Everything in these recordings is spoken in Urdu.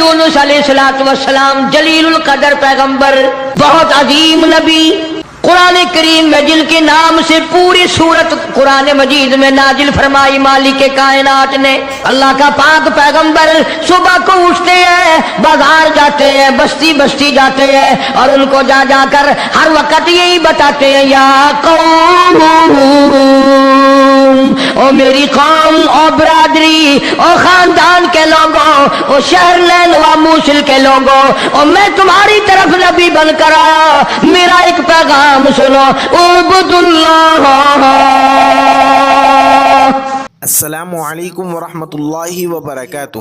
یونس علیہ السلام جلیل القدر پیغمبر، بہت عظیم نبی، قرآن کریم میں جن کے نام سے پوری سورت قرآن مجید میں نازل فرمائی مالک کائنات نے، اللہ کا پاک پیغمبر صبح کو اٹھتے ہیں، بازار جاتے ہیں، بستی بستی جاتے ہیں، اور ان کو جا جا کر ہر وقت یہی بتاتے ہیں، یا قوم، او میری قوم، او برادری، او خاندان کے لوگوں، او شہر لین و موصل کے لوگوں، او میں تمہاری طرف نبی بن کر آیا، میرا ایک پیغام سنو، اعبد اللہ۔ السلام علیکم ورحمۃ اللہ وبرکاتہ۔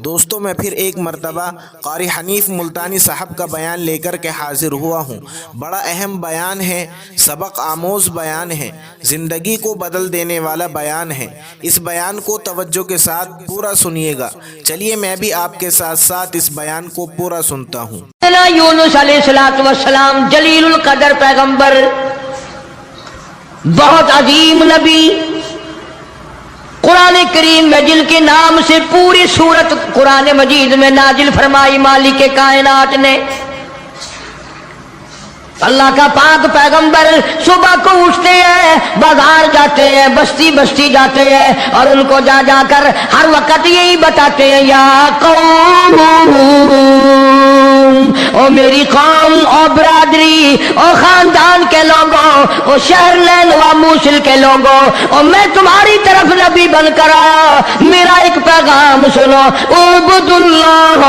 دوستوں، میں پھر ایک مرتبہ قاری حنیف ملتانی صاحب کا بیان لے کر کے حاضر ہوا ہوں۔ بڑا اہم بیان ہے، سبق آموز بیان ہے، زندگی کو بدل دینے والا بیان ہے۔ اس بیان کو توجہ کے ساتھ پورا سنیے گا۔ چلیے میں بھی آپ کے ساتھ ساتھ اس بیان کو پورا سنتا ہوں۔ یونس علیہ السلام جلیل القدر پیغمبر، بہت عظیم نبی، قرآن کریم میں جن کے نام سے پوری سورت قرآن مجید میں نازل فرمائی مالک کائنات نے، اللہ کا پاک پیغمبر صبح کو اٹھتے ہیں، بازار جاتے ہیں، بستی بستی جاتے ہیں، اور ان کو جا جا کر ہر وقت یہی بتاتے ہیں، یا قوم، او میری قوم، او برادری، او خاندان کے لوگوں، او شہر لین و موصل کے لوگوں، او میں تمہاری طرف نبی بن کر آیا، میرا ایک پیغام سنو، اعبد اللہ۔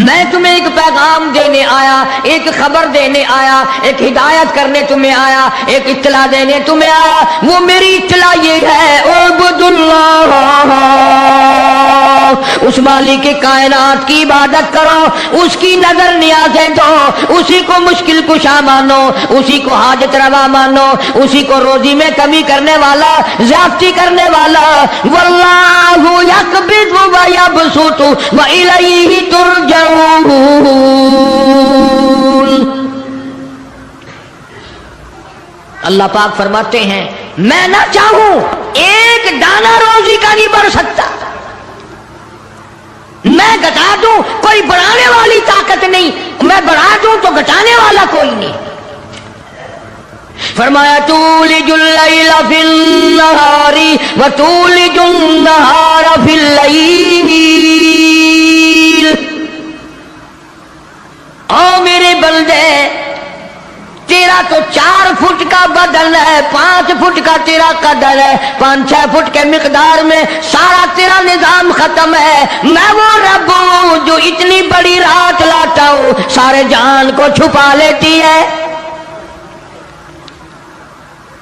میں تمہیں ایک پیغام دینے آیا، ایک خبر دینے آیا، ایک ہدایت کرنے تمہیں آیا، ایک اطلاع دینے تمہیں آیا۔ وہ میری اطلاع یہ ہے، اعبد اللہ، اس مالک کائنات کی عبادت کرو، اس کی نظر نیازیں دو، اسی کو مشکل کشا مانو، اسی کو حاجت روا مانو، اسی کو روزی میں کمی کرنے والا، زیادتی کرنے والا۔ واللہ یقبض و یبسط و الیہ ترجعون۔ اللہ پاک فرماتے ہیں، میں نہ چاہوں ایک دانہ روزی کا نہیں بڑھ سکتا، میں گھٹا دوں کوئی بڑھانے والی طاقت نہیں، میں بڑھا دوں تو گھٹانے والا کوئی نہیں۔ فرمایا تولج اللیل فی النہار وتولج النہار فی اللیل۔ او میرے بندے، تیرا تو 4 فٹ کا بدن ہے، 5 فٹ کا تیرا قدر ہے، 5-6 فٹ کے مقدار میں سارا تیرا نظام ختم ہے۔ میں وہ رب ہوں جو اتنی بڑی رات لاتا ہوں، سارے جہان کو چھپا لیتی ہے۔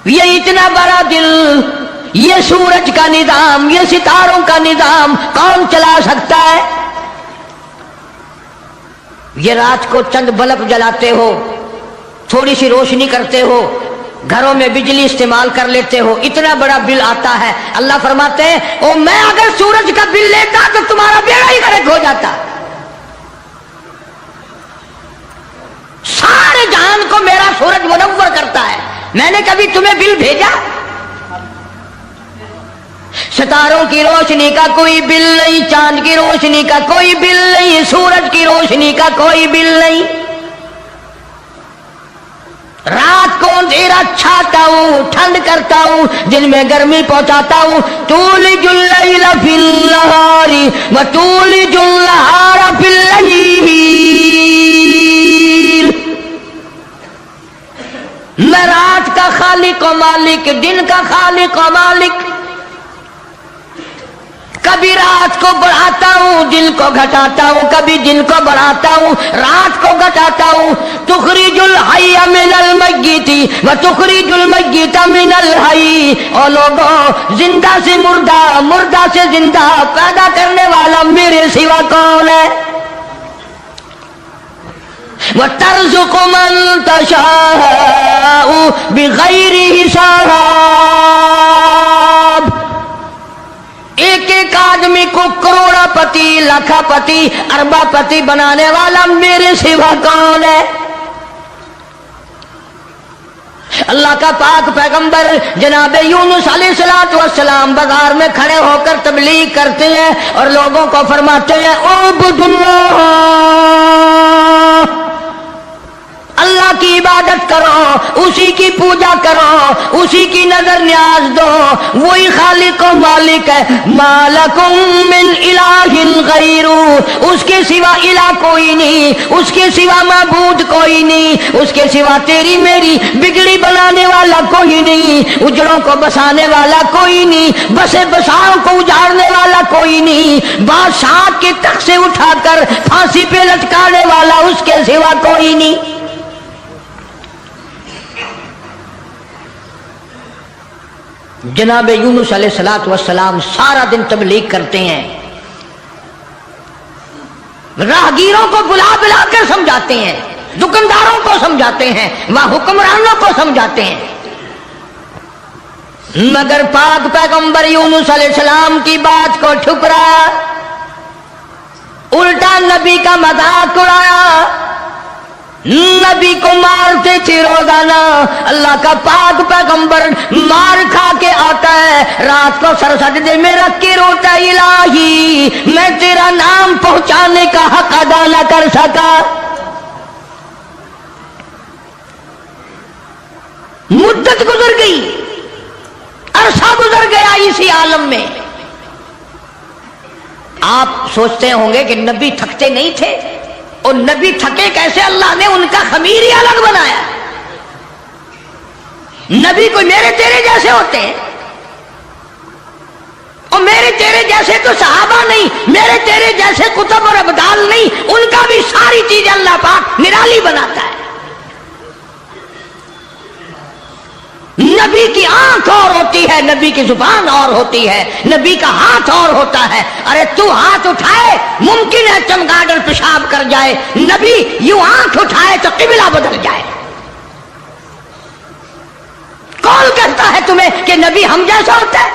یہ اتنا بڑا دل، یہ سورج کا نظام، یہ ستاروں کا نظام کون چلا سکتا ہے؟ یہ رات کو چند بلب جلاتے ہو، تھوڑی سی روشنی کرتے ہو، گھروں میں بجلی استعمال کر لیتے ہو، اتنا بڑا بل آتا ہے۔ اللہ فرماتے ہیں، او میں اگر سورج کا بل لیتا تو تمہارا بیڑا ہی غرق ہو جاتا۔ سارے جہان کو میرا سورج منور کرتا ہے، میں نے کبھی تمہیں بل بھیجا؟ ستاروں کی روشنی کا کوئی بل نہیں، چاند کی روشنی کا کوئی بل نہیں، سورج کی روشنی کا کوئی بل نہیں۔ رات کو اندھیرا چھاتا ہوں، ٹھنڈ کرتا ہوں، دن میں گرمی پہنچاتا ہوں۔ تولج اللیل فی النہار وتولج النہار فی اللیل۔ میں رات کا خالق و مالک، دن کا خالق و مالک، کبھی رات کو بڑھاتا ہوں، دن کو گھٹاتا ہوں، کبھی دن کو بڑھاتا ہوں، رات کو گھٹاتا ہوں۔ تخرج الحی من المیت وتخرج المیت من الحی۔ او لوگوں، زندہ سے مردہ، مردہ سے زندہ پیدا کرنے والا میرے سوا کون ہے؟ وَتَرْزُقُ مَن تَشَاءُ بِغَيْرِ حِسَابٍ۔ ایک ایک آدمی کو کروڑا پتی، لاکھا پتی، اربا پتی بنانے والا میرے سوا کون ہے؟ اللہ کا پاک پیغمبر جناب یونس علیہ الصلوۃ والسلام بازار میں کھڑے ہو کر تبلیغ کرتے ہیں اور لوگوں کو فرماتے ہیں اعبدوا اللہ، اللہ کی عبادت کرو، اسی کی پوجا کرو، اسی کی نظر نیاز دو، وہی خالق و مالک ہے۔ ما لکم من الہ غیر، اس کے سوا الہ کوئی نہیں، اس کے سوا معبود کوئی نہیں، اس کے سوا تیری میری بگڑی بنانے والا کوئی نہیں، اجڑوں کو بسانے والا کوئی نہیں، بسے بساؤں کو اجاڑنے والا کوئی نہیں، بادشاہ کے تخت سے اٹھا کر پھانسی پہ لٹکانے والا اس کے سوا کوئی نہیں۔ جناب یونس علیہ الصلوۃ والسلام سارا دن تبلیغ کرتے ہیں، راہگیروں کو بلا بلا کر سمجھاتے ہیں، دکانداروں کو سمجھاتے ہیں، وہاں حکمرانوں کو سمجھاتے ہیں، مگر پاک پیغمبر یونس علیہ السلام کی بات کو ٹھکرا، الٹا نبی کا مذاق اڑایا، نبی کو مارتے تھے روزانہ۔ اللہ کا پاک پیغمبر مار کھا کے آتا ہے، رات کو سر سجدے میں رکھ کے روتا ہے، الہی میں تیرا نام پہنچانے کا حق ادا نہ کر سکا۔ مدت گزر گئی، عرصہ گزر گیا اسی عالم میں۔ آپ سوچتے ہوں گے کہ نبی تھکتے نہیں تھے، اور نبی تھکے کیسے؟ اللہ نے ان کا خمیر ہی الگ بنایا۔ نبی کوئی میرے تیرے جیسے ہوتے ہیں، اور میرے تیرے جیسے تو صحابہ نہیں، میرے تیرے جیسے کتب اور ابدال نہیں، ان کا بھی ساری چیزیں اللہ پاک نرالی بناتا ہے۔ نبی کی آنکھ اور ہوتی ہے، نبی کی زبان اور ہوتی ہے، نبی کا ہاتھ اور ہوتا ہے۔ ارے تو ہاتھ اٹھائے ممکن ہے چمگادڑ پیشاب کر جائے، نبی یوں آنکھ اٹھائے تو قبلہ بدل جائے۔ کون کہتا ہے تمہیں کہ نبی ہم جیسا ہوتا ہے؟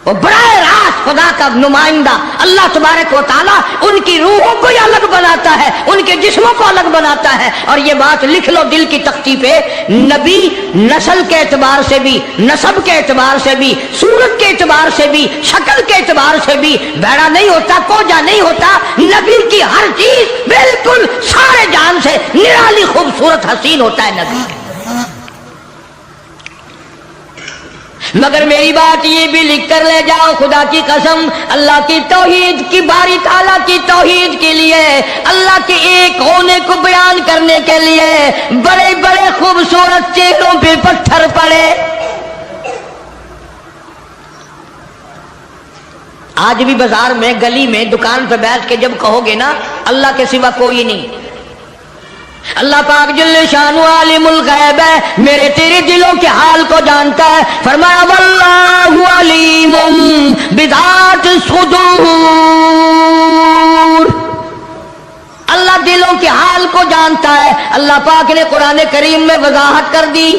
وہ براہ راست خدا کا نمائندہ اللہ تبارک و تعالیٰ ان کی روحوں کو ہی الگ بناتا ہے، ان کے جسموں کو الگ بناتا ہے۔ اور یہ بات لکھ لو دل کی تختی پہ، نبی نسل کے اعتبار سے بھی، نسب کے اعتبار سے بھی، صورت کے اعتبار سے بھی، شکل کے اعتبار سے بھی بھیڑا نہیں ہوتا، کوجا نہیں ہوتا۔ نبی کی ہر چیز بالکل سارے جان سے نرالی خوبصورت حسین ہوتا ہے نبی۔ مگر میری بات یہ بھی لکھ کر لے جاؤ، خدا کی قسم، اللہ کی توحید کی، باری تعالیٰ کی توحید کے لیے، اللہ کے ایک ہونے کو بیان کرنے کے لیے بڑے بڑے خوبصورت چہروں پہ پتھر پڑے۔ آج بھی بازار میں، گلی میں، دکان پہ بیٹھ کے جب کہو گے نا اللہ کے سوا کوئی نہیں، اللہ پاک جل شانہ عالم الغیب ہے، میرے تیرے دلوں کے حال کو جانتا ہے۔ فرمایا واللہ علیم بذات الصدور، اللہ دلوں کے حال کو جانتا ہے۔ اللہ پاک نے قرآن کریم میں وضاحت کر دی،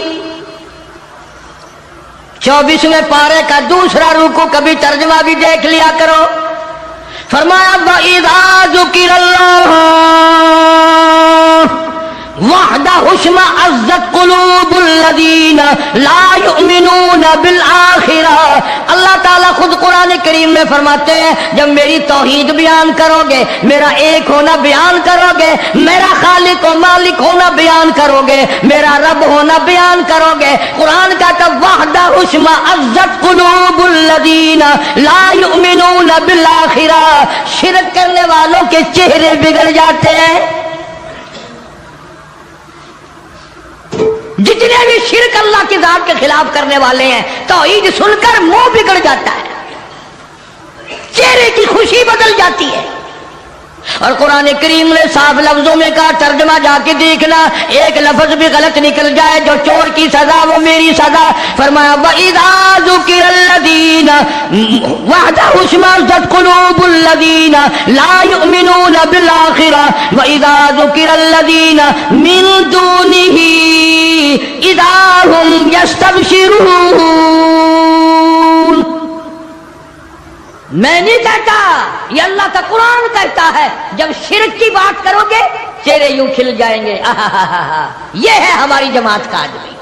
24ویں پارے کا دوسرا رکوع، کبھی ترجمہ بھی دیکھ لیا کرو۔ فرمایا وَإِذَا ذُكِرَ اللَّهُ وَحْدَهُ اشْمَأَزَّتْ قُلُوبُ الَّذِينَ لَا يُؤْمِنُونَ بِالْآخِرَةِ۔ اللہ تعالیٰ خود قرآن کریم میں فرماتے ہیں جب میری توحید بیان کرو گے، میرا ایک ہونا بیان کرو گے، میرا خالق و مالک ہونا بیان کرو گے، میرا رب ہونا بیان کرو گے، قرآن کہتا وَحْدَهُ اشْمَأَزَّتْ قُلُوبُ الَّذِينَ لَا يُؤْمِنُونَ بِالْآخِرَةِ، شرک کرنے والوں کے چہرے بگڑ جاتے ہیں۔ جتنے بھی شرک اللہ کی ذات کے خلاف کرنے والے ہیں، توحید سن کر منہ بگڑ جاتا ہے، چہرے کی خوشی بدل جاتی ہے۔ اور قرآن کریم نے صاف لفظوں میں کہا، ترجمہ جا کے دیکھنا، ایک لفظ بھی غلط نکل جائے، جو چور کی سزا وہ میری سزا۔ فرمایا وَإِذَا ذُكِرَ الَّذِينَ وَحْدَهُ اشْمَأَزَّتْ قُلُوبُ الَّذِينَ لَا يُؤْمِنُونَ بِالْآخِرَةِ وَإِذَا ذُكِرَ الَّذِينَ مِن دُونِهِ إِذَا هُمْ يَسْتَبْشِرُونَ۔ میں نہیں کہتا، یہ اللہ کا قرآن کہتا ہے، جب شرک کی بات کرو گے چہرے یوں کھل جائیں گے. یہ ہے ہماری جماعت کا آدمی,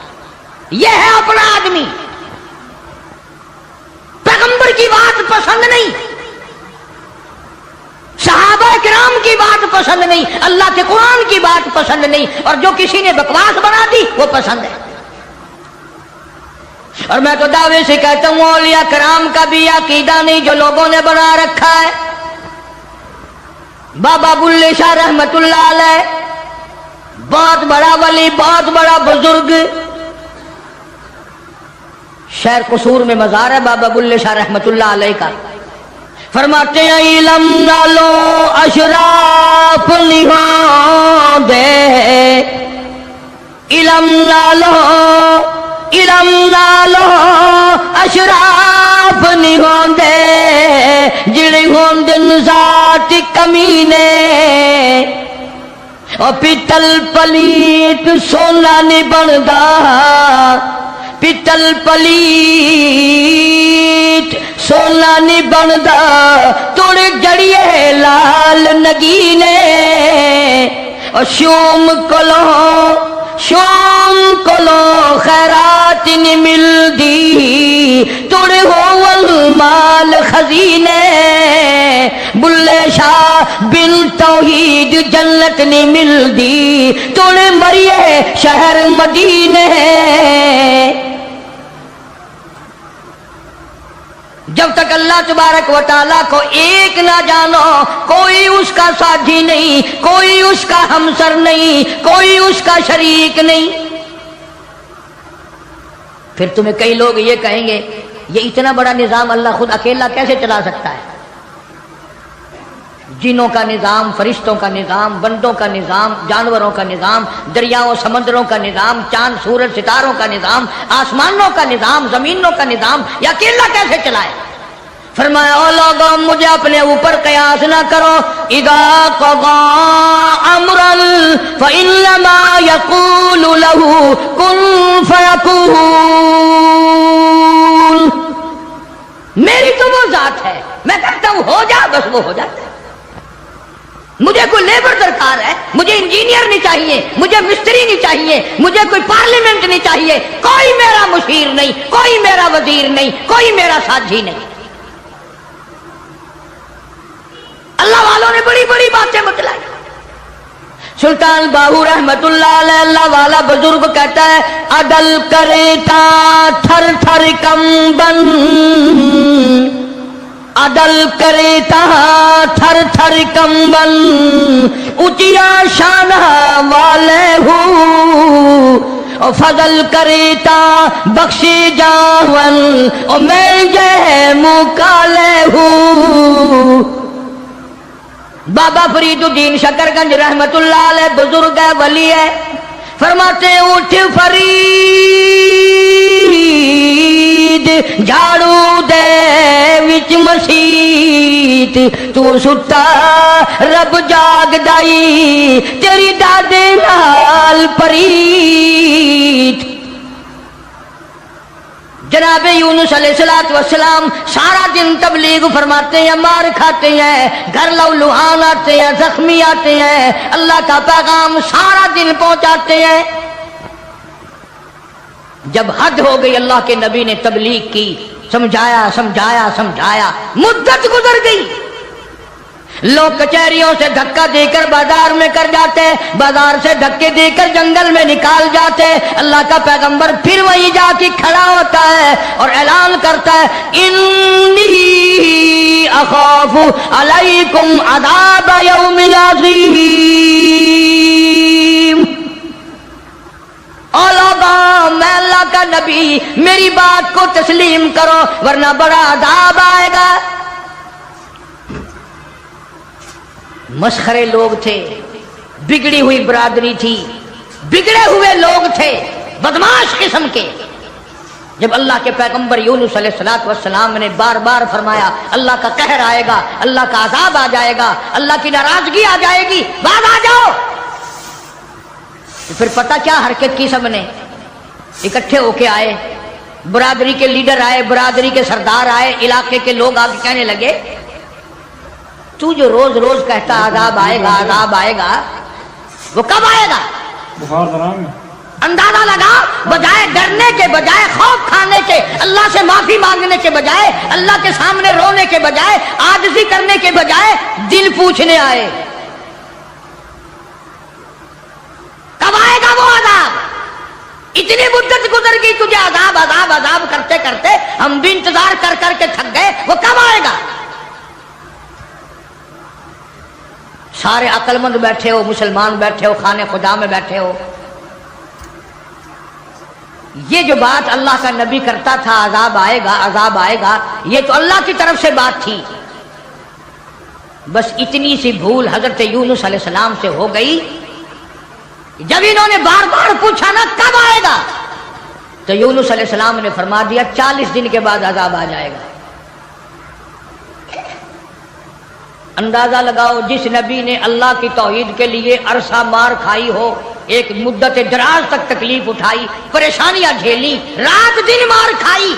یہ ہے اپنا آدمی. پیغمبر کی بات پسند نہیں, صحابہ کرام کی بات پسند نہیں, اللہ کے قرآن کی بات پسند نہیں, اور جو کسی نے بکواس بنا دی وہ پسند ہے. اور میں تو دعوے سے کہتا ہوں اولیاء کرام کا بھی عقیدہ نہیں جو لوگوں نے بنا رکھا ہے. بابا بلے شاہ رحمت اللہ علیہ بہت بڑا ولی, بہت بڑا بزرگ, شہر قصور میں مزار ہے بابا بلے شاہ رحمت اللہ علیہ کا. فرماتے ہیں علم نالو اشراف نہاں دے, علم نالو اشراف نہاں دے, جڑے ہوندن ذات کمینے اور پیتل پلیت سونا نہیں بندا, پیتل پلیت سونا نہیں بندا, توڑ جڑیے لال نگینے اور شوم کلو خیرات نہیں ملدی, توڑے ہو مال خزینے, بلے شاہ بن توحید جنت نہیں ملدی, توڑے مریے شہر مدینے. جب تک اللہ تبارک و تعالیٰ کو ایک نہ جانو, کوئی اس کا ساتھی نہیں, کوئی اس کا ہمسر نہیں, کوئی اس کا شریک نہیں. پھر تمہیں کئی لوگ یہ کہیں گے یہ اتنا بڑا نظام اللہ خود اکیلا کیسے چلا سکتا ہے؟ جنوں کا نظام, فرشتوں کا نظام, بندوں کا نظام, جانوروں کا نظام, دریاؤں سمندروں کا نظام, چاند سورج ستاروں کا نظام, آسمانوں کا نظام, زمینوں کا نظام, یہ اکیلا کیسے چلائے؟ فرمایا او لوگوں مجھے اپنے اوپر قیاس نہ کرو, اذا قضا امرا فانما یقول له کن فیکون. میری تو وہ ذات ہے, میں کہتا ہوں ہو جا, بس وہ ہو جاتا ہے. مجھے کوئی لیبر درکار ہے, مجھے انجینئر نہیں چاہیے, مجھے مستری نہیں چاہیے, مجھے کوئی پارلیمنٹ نہیں چاہیے, کوئی میرا مشیر نہیں, کوئی میرا وزیر نہیں, کوئی میرا ساتھی نہیں. اللہ والوں نے بڑی بڑی باتیں بتلائی. سلطان باہو رحمت اللہ علیہ اللہ والا بزرگ کہتا ہے عدل کرے تا تھر تھر کمبن, عدل کرے تا تھر تھر کمبن, اچیا شانہ والے ہوں, اور فضل کرے تا بخشی جاون, اور میں جے مکالے ہوں. بابا فرید الدین شکر گنج رحمت اللہ علیہ بزرگ ہے, ولی ہے. فرماتے ہیں اٹھ فرید جھاڑو دے وچ مسیت, تو ستا رب جاگ دائی تیری دادے نال پریت. جناب یونس علیہ السلام سارا دن تبلیغ فرماتے ہیں, مار کھاتے ہیں, گھر لہوان آتے ہیں, زخمی آتے ہیں, اللہ کا پیغام سارا دن پہنچاتے ہیں. جب حد ہو گئی اللہ کے نبی نے تبلیغ کی, سمجھایا سمجھایا سمجھایا, مدت گزر گئی. لوگ کچہریوں سے دھکا دے کر بازار میں کر جاتے, بازار سے دھکے دے کر جنگل میں نکال جاتے. اللہ کا پیغمبر پھر وہیں جا کے کھڑا ہوتا ہے اور اعلان کرتا ہے انی اخاف علیکم عذاب یوم عظیم. اولا میں اللہ کا نبی, میری بات کو تسلیم کرو ورنہ بڑا عذاب آئے گا. مسخرے لوگ تھے, بگڑی ہوئی برادری تھی, بگڑے ہوئے لوگ تھے, بدماش قسم کے. جب اللہ کے پیغمبر یونس علیہ السلام نے بار بار فرمایا اللہ کا قہر آئے گا, اللہ کا عذاب آ جائے گا, اللہ کی ناراضگی آ جائے گی, بعد آ جاؤ, تو پھر پتہ کیا حرکت کی, سب نے اکٹھے ہو کے آئے, برادری کے لیڈر آئے, برادری کے سردار آئے, علاقے کے لوگ آ کے کہنے لگے تو جو روز روز کہتا عذاب آئے گا عذاب آئے گا, وہ کب آئے گا؟ اندازہ لگا، بجائے ڈرنے کے، بجائے خوف کھانے کے، اللہ سے معافی مانگنے کے بجائے، اللہ کے سامنے رونے کے بجائے، عاجزی کرنے کے بجائے دل پوچھنے آئے کب آئے گا وہ عذاب؟ اتنی مدت گزر گئی تجھے عذاب عذاب عذاب کرتے کرتے، ہم بھی انتظار کر کر کے تھک گئے، وہ کب آئے گا؟ سارے عقل مند بیٹھے ہو، مسلمان بیٹھے ہو، خانے خدا میں بیٹھے ہو، یہ جو بات اللہ کا نبی کرتا تھا عذاب آئے گا عذاب آئے گا، یہ تو اللہ کی طرف سے بات تھی، بس اتنی سی بھول حضرت یونس علیہ السلام سے ہو گئی، جب انہوں نے بار بار پوچھا نا کب آئے گا، تو یونس علیہ السلام نے فرما دیا 40 دن کے بعد عذاب آ جائے گا۔ اندازہ لگاؤ، جس نبی نے اللہ کی توحید کے لیے عرصہ مار کھائی ہو، ایک مدت دراز تک تکلیف اٹھائی، پریشانیاں جھیلی، رات دن مار کھائی،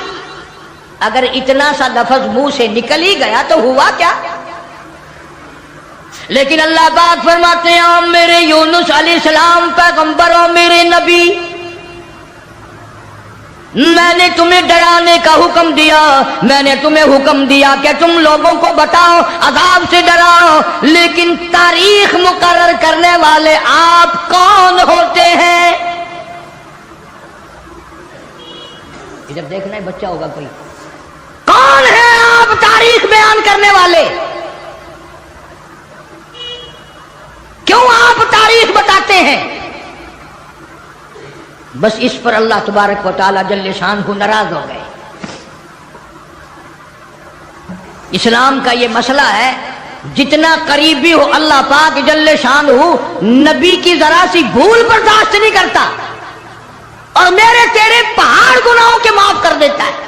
اگر اتنا سا لفظ منہ سے نکل ہی گیا تو ہوا کیا؟ لیکن اللہ پاک فرماتے ہیں میرے یونس علیہ السلام پیغمبر اور میرے نبی، میں نے تمہیں ڈرانے کا حکم دیا، میں نے تمہیں حکم دیا کہ تم لوگوں کو بتاؤ، عذاب سے ڈراؤ، لیکن تاریخ مقرر کرنے والے آپ کون ہوتے ہیں؟ ادھر دیکھنا ہے، بچہ ہوگا کوئی، کون ہے آپ تاریخ بیان کرنے والے؟ کیوں آپ تاریخ بتاتے ہیں؟ بس اس پر اللہ تبارک و تعالی جل شانہ ناراض ہو گئے۔ اسلام کا یہ مسئلہ ہے، جتنا قریبی ہو اللہ پاک جل شانہ نبی کی ذرا سی بھول برداشت نہیں کرتا، اور میرے تیرے پہاڑ گناہوں کے معاف کر دیتا ہے۔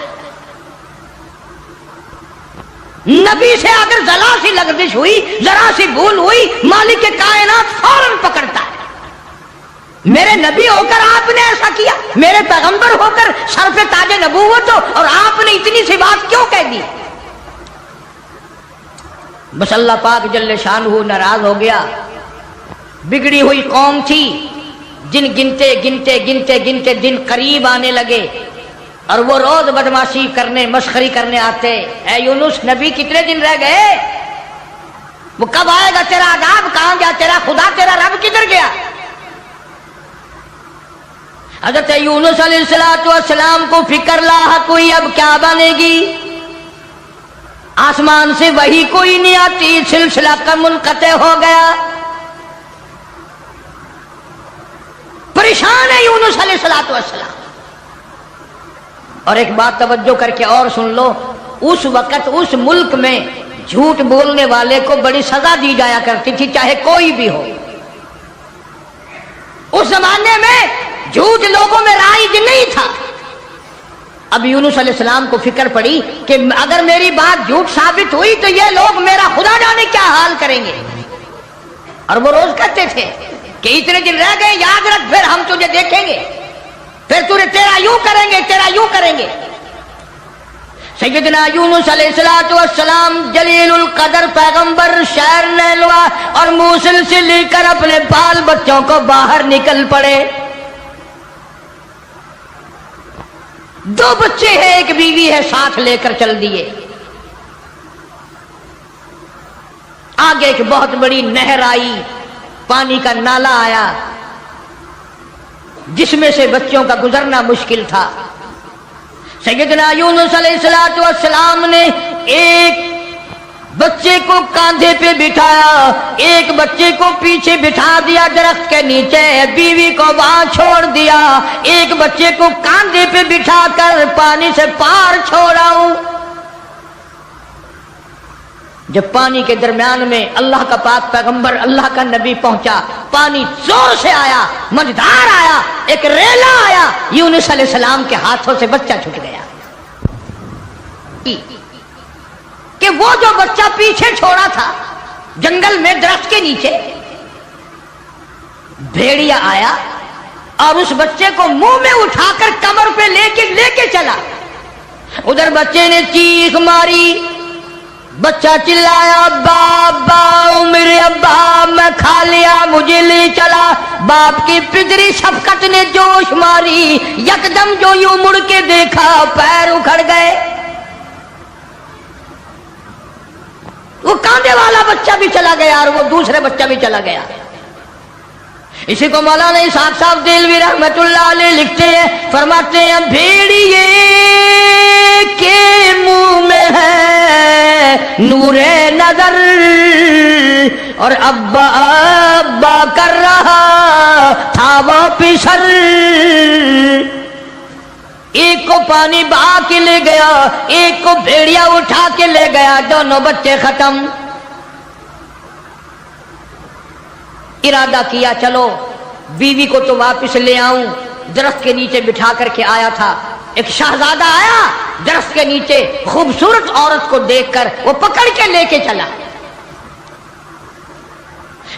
نبی سے اگر ذرا سی لغزش ہوئی، ذرا سی بھول ہوئی، مالک کائنات فوراً پکڑتا ہے۔ میرے نبی ہو کر آپ نے ایسا کیا، میرے پیغمبر ہو کر سر پہ تاج نبوت ہو، اور آپ نے اتنی سی بات کیوں کہہ دی؟ بس اللہ پاک جل شانہ ناراض ہو گیا۔ بگڑی ہوئی قوم تھی، جن گنتے گنتے گنتے گنتے دن قریب آنے لگے، اور وہ روز بدماشی کرنے، مسخری کرنے آتے۔ اے یونس نبی کتنے دن رہ گئے؟ وہ کب آئے گا تیرا عذاب؟ کہاں گیا تیرا خدا؟ تیرا رب کدھر گیا؟ حضرت یونس علیہ السلام کو فکر لاحق ہوئی، اب کیا بنے گی؟ آسمان سے وحی کوئی نہیں آتی، سلسلہ کا منقطع ہو گیا، پریشان ہے یونس علیہ السلام۔ اور ایک بات توجہ کر کے اور سن لو، اس وقت اس ملک میں جھوٹ بولنے والے کو بڑی سزا دی جایا کرتی تھی، چاہے کوئی بھی ہو۔ اس زمانے میں جھوٹ لوگوں میں رائج نہیں تھا۔ اب یونس علیہ السلام کو فکر پڑی کہ اگر میری بات جھوٹ ثابت ہوئی تو یہ لوگ میرا خدا جانے کیا حال کریں گے، اور وہ روز کہتے تھے کہ اتنے دن رہ گئے، یاد رکھ، پھر ہم تجھے دیکھیں گے، پھر تیرا یوں کریں گے، تیرا یوں کریں گے۔ سیدنا یونس علیہ السلام جلیل القدر پیغمبر شہر نیلوا اور موصل سے لے کر اپنے بال بچوں کو باہر نکل پڑے۔ 2 بچے ہیں، ایک بیوی ہے، ساتھ لے کر چل دیے۔ آگے ایک بہت بڑی نہر آئی، پانی کا نالا آیا، جس میں سے بچوں کا گزرنا مشکل تھا۔ سیدنا یونس علیہ السلام نے ایک بچے کو کاندھے پہ بٹھایا، ایک بچے کو پیچھے بٹھا دیا درخت کے نیچے، بیوی کو وہاں چھوڑ دیا، ایک بچے کو کاندھے پہ بٹھا کر پانی سے پار چھوڑا ہوں۔ جب پانی کے درمیان میں اللہ کا پاک پیغمبر، اللہ کا نبی پہنچا، پانی زور سے آیا، مجدار آیا، ایک ریلا آیا، یونس علیہ السلام کے ہاتھوں سے بچہ چھوٹ گیا۔ کہ وہ جو بچہ پیچھے چھوڑا تھا جنگل میں درخت کے نیچے، بھیڑیا آیا اور اس بچے کو منہ میں اٹھا کر کمر پہ لے کے چلا۔ ادھر بچے نے چیخ ماری، بچہ چلایا ابا ابا میرے ابا میں کھا لیا مجھے لے چلا. باپ کی پدری شفقت نے جوش ماری, یکدم جو یوں مڑ کے دیکھا پیر اکھڑ گئے. وہ کاندھے والا بچہ بھی چلا گیا اور وہ دوسرے بچہ بھی چلا گیا. اسی کو مولانا اسحاق صاحب دہلوی رحمت اللہ علیہ لکھتے ہیں, فرماتے ہیں بھیڑیے کے منہ میں ہے نور نظر اور ابا ابا کر رہا تھا وہ پسر. ایک کو پانی بہا کے لے گیا, ایک کو بھیڑیا اٹھا کے لے گیا, دونوں بچے ختم. ارادہ کیا چلو بیوی کو تو واپس لے آؤں. درخت کے نیچے بٹھا کر کے آیا تھا. ایک شہزادہ آیا, درخت کے نیچے خوبصورت عورت کو دیکھ کر وہ پکڑ کے لے کے چلا.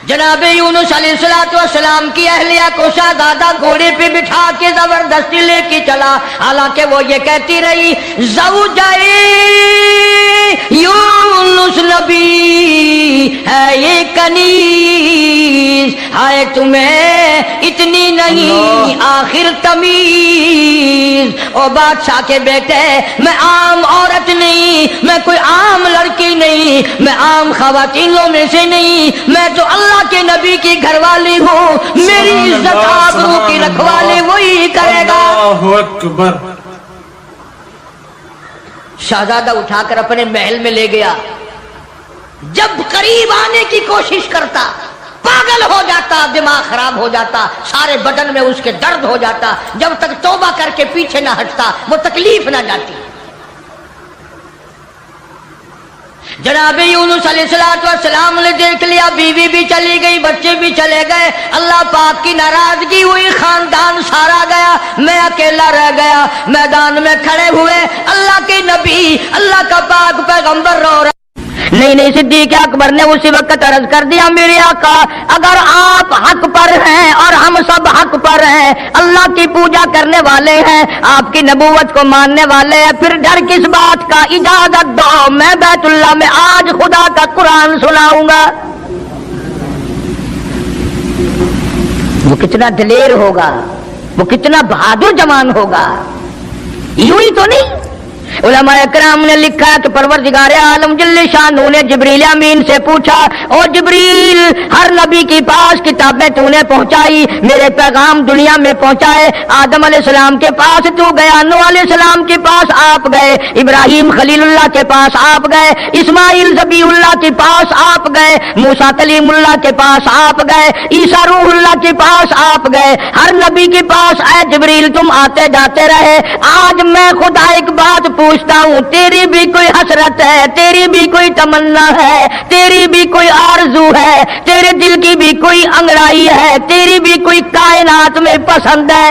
جناب یونس علیہ السلام کی اہلیہ کو شہزادہ گھوڑے پہ بٹھا کے زبردستی لے کے چلا, حالانکہ وہ یہ کہتی رہی زوجائے یونس نبی ہے یہ کنیز, ہائے تمہیں اتنی نہیں آخر تمیز. او بادشاہ کے بیٹے میں عام عورت نہیں, میں کوئی عام لڑکی نہیں, میں عام خواتینوں میں سے نہیں, میں تو اللہ کے نبی کی گھر والی ہوں. میری عزت آبرو کی رکھوالی وہی کرے گا. اللہ اکبر. شہزادہ اٹھا کر اپنے محل میں لے گیا. جب قریب آنے کی کوشش کرتا پاگل ہو جاتا, دماغ خراب ہو جاتا, سارے بدن میں اس کے درد ہو جاتا. جب تک توبہ کر کے پیچھے نہ ہٹتا وہ تکلیف نہ جاتی. جناب یونس علیہ السلام نے دیکھ لیا, بیوی بھی چلی گئی, بچے بھی چلے گئے. اللہ پاک کی ناراضگی ہوئی, خاندان سارا گیا, میں اکیلا رہ گیا. میدان میں کھڑے ہوئے اللہ کے نبی, اللہ کا پاک پیغمبر رو رہا. نہیں صدیق اکبر نے اسی وقت عرض کر دیا میرے آقا اگر آپ حق پر ہیں اور ہم سب حق پر ہیں, اللہ کی پوجا کرنے والے ہیں, آپ کی نبوت کو ماننے والے ہیں, پھر ڈر کس بات کا؟ اجازت دو میں بیت اللہ میں آج خدا کا قرآن سناؤں گا. وہ کتنا دلیر ہوگا, وہ کتنا بہادر جوان ہوگا. یوں ہی تو نہیں. علماء اکرام نے لکھا کہ پروردگار عالم جل شانہ نے جبریل امین سے پوچھا, او جبریل ہر نبی کے پاس کتابیں تو نے پہنچائی, میرے پیغام دنیا میں پہنچائے. آدم علیہ السلام کے پاس تو گیا, نوح علیہ السلام کے پاس آپ گئے, ابراہیم خلیل اللہ کے پاس آپ گئے, اسماعیل ذبیح اللہ کے پاس آپ گئے, موسیٰ کلیم اللہ کے پاس آپ گئے, عیسیٰ روح اللہ کے پاس آپ گئے. ہر نبی کے پاس اے جبریل تم آتے جاتے رہے. آج میں خدا ایک بات پوچھتا ہوں, تیری بھی کوئی حسرت ہے, تیری بھی کوئی تمنا ہے, تیری بھی کوئی آرزو ہے, تیرے دل کی بھی کوئی انگڑائی ہے, تیری بھی کوئی کائنات میں پسند ہے؟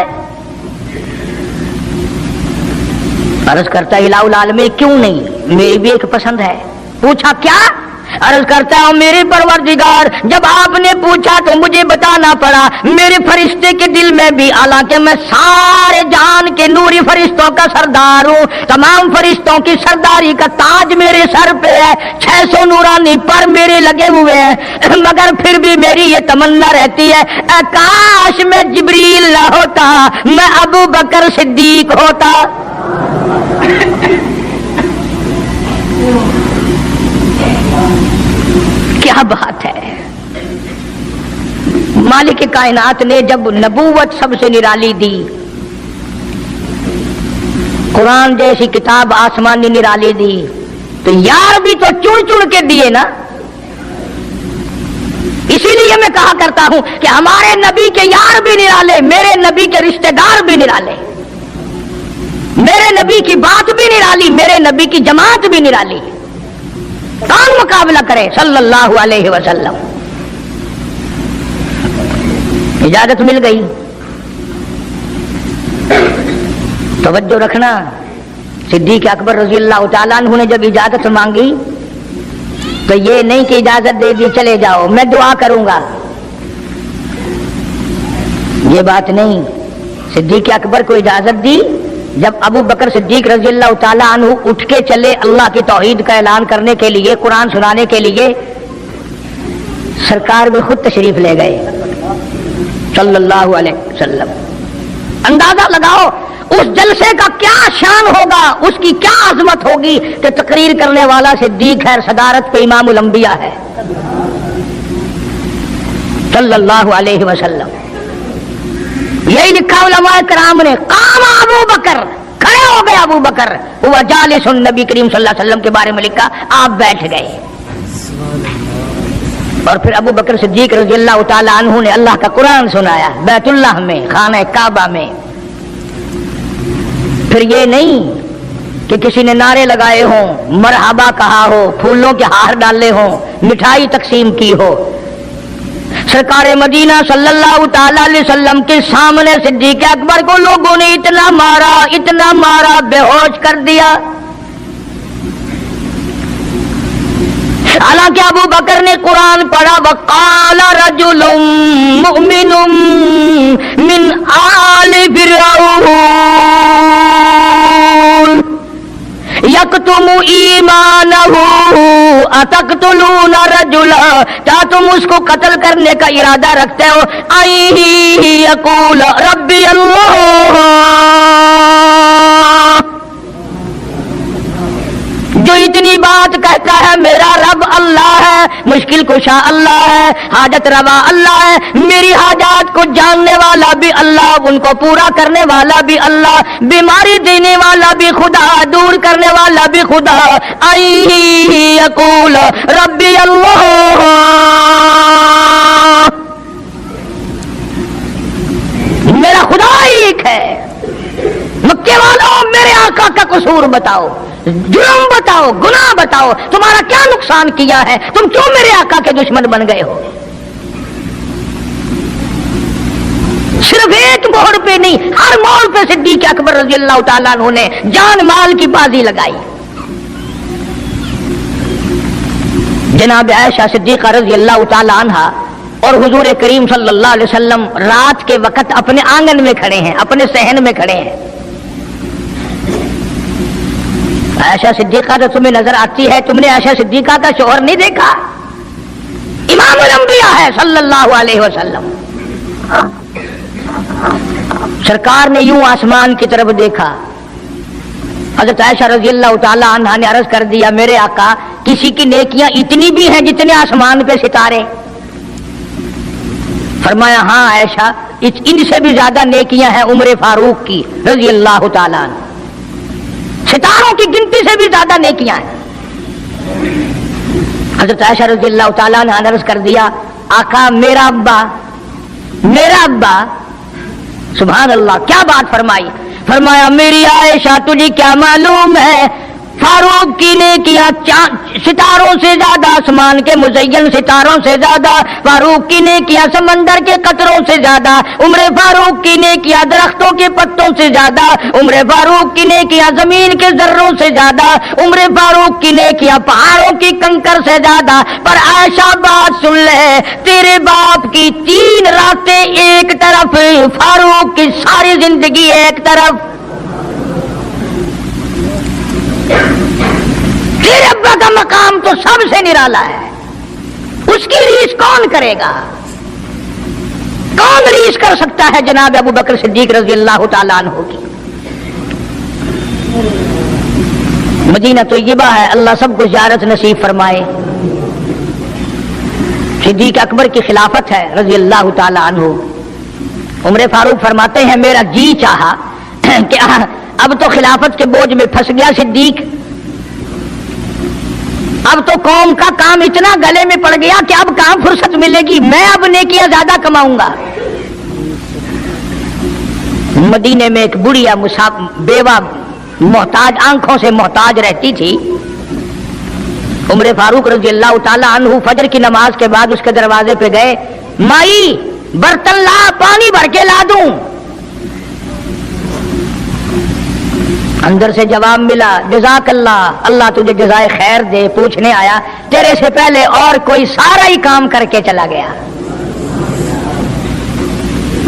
عرض کرتا ہے الہ العالمین کیوں نہیں, میری بھی ایک پسند ہے. پوچھا کیا؟ عرض کرتا ہوں میرے پروردگار جب آپ نے پوچھا تو مجھے بتانا پڑا. میرے فرشتے کے دل میں بھی, حالانکہ میں سارے جہان کے نوری فرشتوں کا سردار ہوں, تمام فرشتوں کی سرداری کا تاج میرے سر پہ ہے, 600 نورانی پر میرے لگے ہوئے ہیں, مگر پھر بھی میری یہ تمنا رہتی ہے کاش میں جبریل نہ ہوتا, میں ابو بکر صدیق ہوتا. کیا بات ہے. مالک کائنات نے جب نبوت سب سے نرالی دی, قرآن جیسی کتاب آسمانی نرالی دی, تو یار بھی تو چن چن کے دیے نا. اسی لیے میں کہا کرتا ہوں کہ ہمارے نبی کے یار بھی نرالے, میرے نبی کے رشتہ دار بھی نرالے, میرے نبی کی بات بھی نرالی, میرے نبی کی جماعت بھی نرالی. کون مقابلہ کرے صلی اللہ علیہ وسلم. اجازت مل گئی. توجہ رکھنا, صدیق اکبر رضی اللہ تعالیٰ عنہ نے جب اجازت مانگی تو یہ نہیں کہ اجازت دے دی چلے جاؤ میں دعا کروں گا, یہ بات نہیں. صدیق اکبر کو اجازت دی, جب ابو بکر صدیق رضی اللہ تعالیٰ عنہ اٹھ کے چلے اللہ کی توحید کا اعلان کرنے کے لیے، قرآن سنانے کے لیے، سرکار بھی خود تشریف لے گئے صلی اللہ علیہ وسلم۔ اندازہ لگاؤ اس جلسے کا کیا شان ہوگا، اس کی کیا عظمت ہوگی کہ تقریر کرنے والا صدیق ہے، صدارت پہ امام الانبیاء ہے صلی اللہ علیہ وسلم۔ یہی لکھا علماء کرام نے، قام ابو بکر، کھڑے ہو گئے ابو بکر، ہوا جالس، نبی کریم صلی اللہ علیہ وسلم کے بارے میں لکھا آپ بیٹھ گئے۔ اور پھر ابو بکر صدیق رضی اللہ تعالی عنہ نے اللہ کا قرآن سنایا بیت اللہ میں، خانہ کعبہ میں۔ پھر یہ نہیں کہ کسی نے نعرے لگائے ہوں، مرحبا کہا ہو، پھولوں کے ہار ڈالے ہوں، مٹھائی تقسیم کی ہو۔ سرکار مدینہ صلی اللہ تعالی علیہ وسلم کے سامنے صدیق اکبر کو لوگوں نے اتنا مارا، بے ہوش کر دیا۔ حالانکہ ابو بکر نے قرآن پڑھا، وقال رجل مؤمن من آل فرعون یکتم ایمانہ اتقتلون رجلا، کیا تم اس کو قتل کرنے کا ارادہ رکھتے ہو؟ ای یقول ربی اللہ، جو اتنی بات کہتا ہے میرا رب اللہ ہے، مشکل کشا اللہ ہے، حاجت روا اللہ ہے، میری حاجات کو جاننے والا بھی اللہ، ان کو پورا کرنے والا بھی اللہ، بیماری دینے والا بھی خدا، دور کرنے والا بھی خدا۔ ای یقول ربی اللہ، میرا خدا ایک ہے۔ مکے والوں میرے آقا کا قصور بتاؤ، جرم بتاؤ، گناہ بتاؤ، تمہارا کیا نقصان کیا ہے، تم کیوں میرے آقا کے دشمن بن گئے ہو؟ صرف ایک موڑ پہ نہیں، ہر موڑ پہ صدیق اکبر رضی اللہ تعالیٰ عنہ نے جان مال کی بازی لگائی۔ جناب عائشہ صدیقہ رضی اللہ تعالیٰ عنہا اور حضور کریم صلی اللہ علیہ وسلم رات کے وقت اپنے آنگن میں کھڑے ہیں، اپنے صحن میں کھڑے ہیں۔ عائشہ صدیقہ تو تمہیں نظر آتی ہے، تم نے عائشہ صدیقہ کا شوہر نہیں دیکھا؟ امام الانبیاء ہے صلی اللہ علیہ وسلم۔ سرکار نے یوں آسمان کی طرف دیکھا، حضرت عائشہ رضی اللہ تعالی عنہا نے عرض کر دیا میرے آقا کسی کی نیکیاں اتنی بھی ہیں جتنے آسمان پہ ستارے؟ فرمایا ہاں عائشہ، ان سے بھی زیادہ نیکیاں ہیں عمر فاروق کی رضی اللہ تعالیٰ عنہ، ستاروں کی گنتی سے بھی زیادہ نیکیاں ہیں۔ حضرت عائشہ رضی اللہ تعالیٰ عنہ نے عرض کر دیا آقا میرا ابا، سبحان اللہ کیا بات فرمائی، فرمایا میری عائشہ تجھے کیا معلوم ہے فاروق کی نیکیاں ستاروں سے زیادہ، آسمان کے مزین ستاروں سے زیادہ، فاروق کی نیکیاں سمندر کے قطروں سے زیادہ، عمر فاروق کی نیکیاں درختوں کے پتوں سے زیادہ، عمر فاروق کی نیکیاں زمین کے ذروں سے زیادہ، عمر فاروق کی نیکیاں پہاڑوں کی کنکر سے زیادہ۔ پر عائشہ بات سن لے، تیرے باپ کی 3 راتیں ایک طرف، فاروق کی ساری زندگی ایک طرف۔ تیرے ابا کا مقام تو سب سے نرالا ہے، اس کی ریس کون کرے گا؟ کون ریس کر سکتا ہے جناب ابو بکر صدیق رضی اللہ تعالیٰ عنہ کی؟ مدینہ طیبہ ہے، اللہ سب کو زیارت نصیب فرمائے۔ صدیق اکبر کی خلافت ہے رضی اللہ تعالیٰ عنہ۔ عمر فاروق فرماتے ہیں میرا جی چاہا کہ اب تو خلافت کے بوجھ میں پھنس گیا صدیق، اب تو قوم کا کام اتنا گلے میں پڑ گیا کہ اب کہاں فرصت ملے گی، میں اب نیکیاں زیادہ کماؤں گا۔ مدینے میں ایک بڑھیا بیوہ محتاج، آنکھوں سے محتاج رہتی تھی۔ عمر فاروق رضی اللہ تعالیٰ عنہ فجر کی نماز کے بعد اس کے دروازے پہ گئے، مائی برتن لا، پانی بھر کے لا دوں؟ اندر سے جواب ملا جزاک اللہ، اللہ تجھے جزائے خیر دے، پوچھنے آیا تیرے سے پہلے اور کوئی سارا ہی کام کر کے چلا گیا۔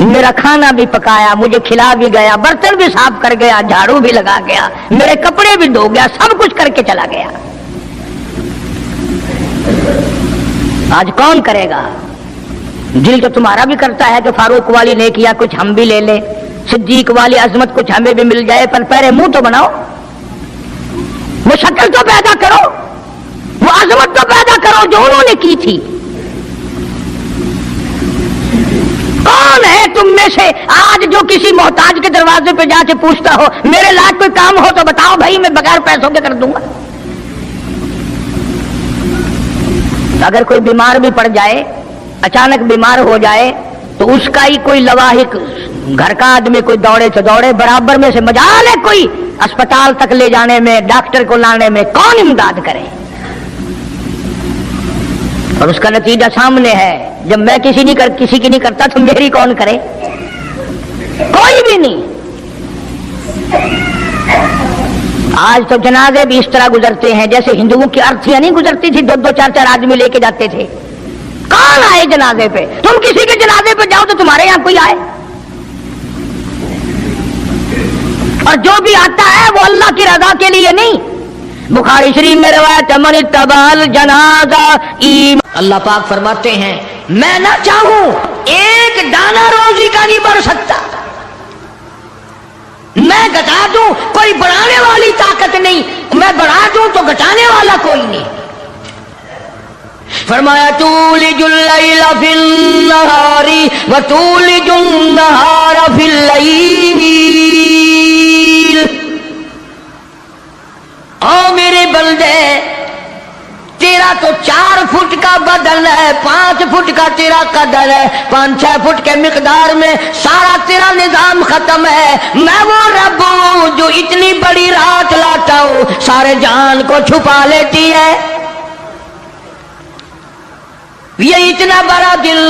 میرا کھانا بھی پکایا, مجھے کھلا بھی گیا, برتن بھی صاف کر گیا, جھاڑو بھی لگا گیا, میرے کپڑے بھی دھو گیا, سب کچھ کر کے چلا گیا. آج کون کرے گا؟ دل تو تمہارا بھی کرتا ہے کہ فاروق والی نے کیا, کچھ ہم بھی لے لیں, صدیق والی عظمت کچھ ہمیں بھی مل جائے, پر پہلے منہ تو بناؤ, وہ شکل تو پیدا کرو, وہ عظمت تو پیدا کرو جو انہوں نے کی تھی. کون ہے تم میں سے آج جو کسی محتاج کے دروازے پہ جا کے پوچھتا ہو میرے لائق کوئی کام ہو تو بتاؤ بھائی, میں بغیر پیسوں کے کر دوں گا. اگر کوئی بیمار بھی پڑ جائے, اچانک بیمار ہو جائے, تو اس کا ہی کوئی لواحق گھر کا آدمی کوئی دوڑے تو دوڑے, برابر میں سے مجال ہے کوئی اسپتال تک لے جانے میں, ڈاکٹر کو لانے میں, کون امداد کرے؟ اور اس کا نتیجہ سامنے ہے, جب میں کسی کی نہیں کرتا تو میری کون کرے؟ کوئی بھی نہیں. آج تو جنازے بھی اس طرح گزرتے ہیں جیسے ہندوؤں کی ارتھیاں نہیں گزرتی تھی, 2-2-4 آدمی لے کے جاتے تھے. کون آئے جنازے پہ؟ تم کسی کے جنازے پہ جاؤ تو تمہارے یہاں کوئی آئے, اور جو بھی آتا ہے وہ اللہ کی رضا کے لیے نہیں. بخاری شریف میں روایت من اتبع الجنازہ ایمان. اللہ پاک فرماتے ہیں میں نہ چاہوں ایک دانہ روزی کا نہیں بڑھ سکتا, میں گھٹا دوں کوئی بڑھانے والی طاقت نہیں, میں بڑھا دوں تو گھٹانے والا کوئی نہیں. فرمایا تولج اللیل فی النہار وتولج النہار فی اللیل. او میرے بندے, تیرا تو 4 فٹ کا بدن ہے, 5 فٹ کا تیرا قدر ہے, 5-6 فٹ کے مقدار میں سارا تیرا نظام ختم ہے. میں وہ رب ہوں جو اتنی بڑی رات لاتا ہوں, سارے جان کو چھپا لیتی ہے. یہ اتنا بڑا دل,